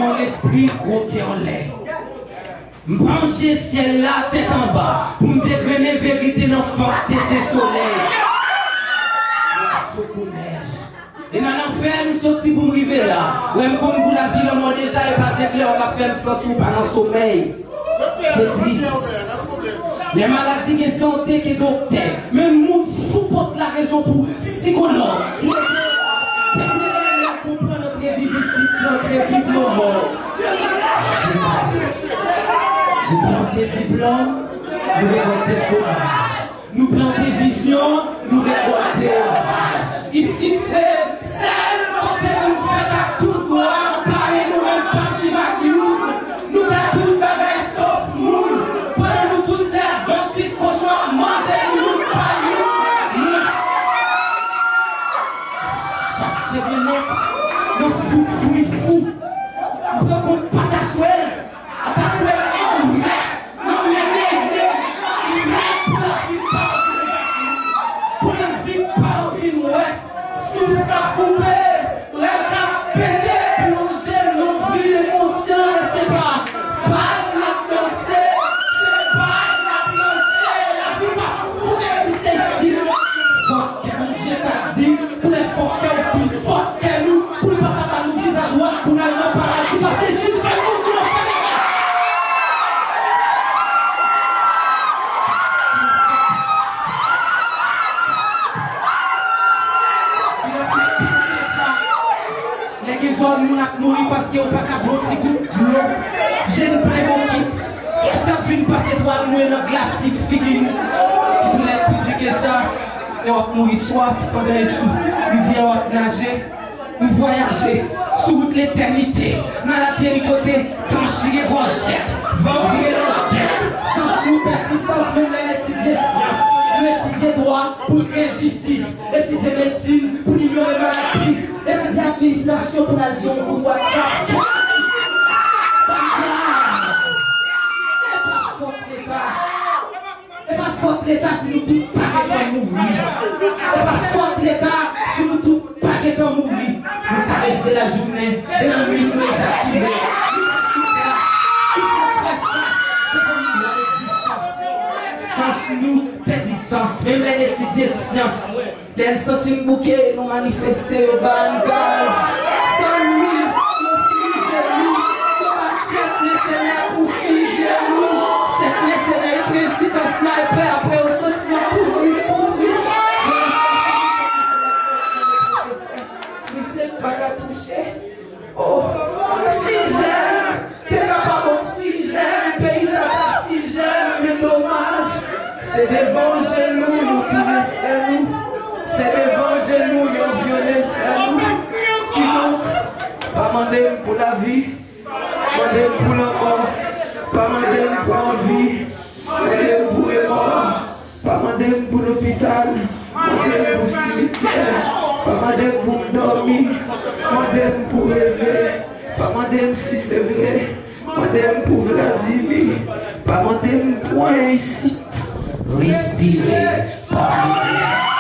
mon esprit croqué en l'air. M'pencher ciel là, tête en bas, pour me dégrainer vérité dans forte tête de soleil. Et dans l'enfer, nous sortis pour me arriver là. Ouais, comme vous la vie, l'homme déjà est passé clair, on va faire le sentir par un sommeil. C'est triste. Les maladies qui sont santé, qui sont docteurs, même nous fou porte la raison pour psychologue. Pour prendre notre vie ici, notre vie nos morts. Nous plantons diplôme, nous récoltons chômage. Nous plantons vision, nous récoltons orage. Ici, c'est celle que nous faisons à tout droit, parmi nous-mêmes, pas qui va qui nous. Nous avons tout bagaille sauf moule. Pendant nous tous ces 26 prochains, mangez-nous, pas nous. Cherchez bien net, nous fous, fou. Nous prenons pas ta souhait. À ta souhait, on met. Non, mais pour la vie, pas en vie, ouais. Sous la poubelle, la pété, plonger nos vies émotions, c'est pas la danser, c'est pas la danser, la vie va fou d'exister ici. Faut que mon Dieu t'a dit, pour les forts qu'elle nous, faut que nous, pour le papa nous vise à droite, pour aller au paradis, parce que si nous faisons nous, nous faisons. Nous avons mouru parce qu'on n'a pas qu'à boire petit coup de l'eau. J'ai une pleine mon kit. Qu'est-ce qu'on vient passer toi nous dans la glace figurine? Tous les petits que ça, on va mourir soif pendant les sous. Nous viens nager, nous voyager sur toute l'éternité. Dans la terricoté, trancher les rochettes, vendre l'enquête. Sans nous persistance, nous l'étudier science. Nous étudier droit pour créer justice. Étudier médecine pour ignorer maladie. Étudier administration pour la Lyon pour WhatsApp. Et pas faute l'État. Et pas faute l'État si nous tous paquetons mourir. Et pas faute l'État si nous tous paquetons mourir. Nous caresser la journée et la nuit nous éjacquer. Sans nous, pédissance, même les étudier de science. Les sentiments bouquets, nous manifester au bas de gaz. Sans nous, nous fusez-nous. Nous pas cette mercenaire pour fuser-nous. Cette mercenaire réussit en sniper après au sortir pour nous. Mais c'est pas qu'à toucher. Oh, si j'aime, t'es capable si j'aime, paysage si j'aime, mais dommage. C'est devant genoux, nous pouvons faire nous. C'est devant genoux, nous violons nous. Qui donc, pas demander pour la vie, demander pour la mort, pas demander pour la vie, demander pour les morts, pas demander pour l'hôpital, demander pour le cimetière, pas demander pour dormir, demander pour rêver, pas demander si c'est vrai, demander pour Vladimir, pas demander pour un ici. Respirez, parlez.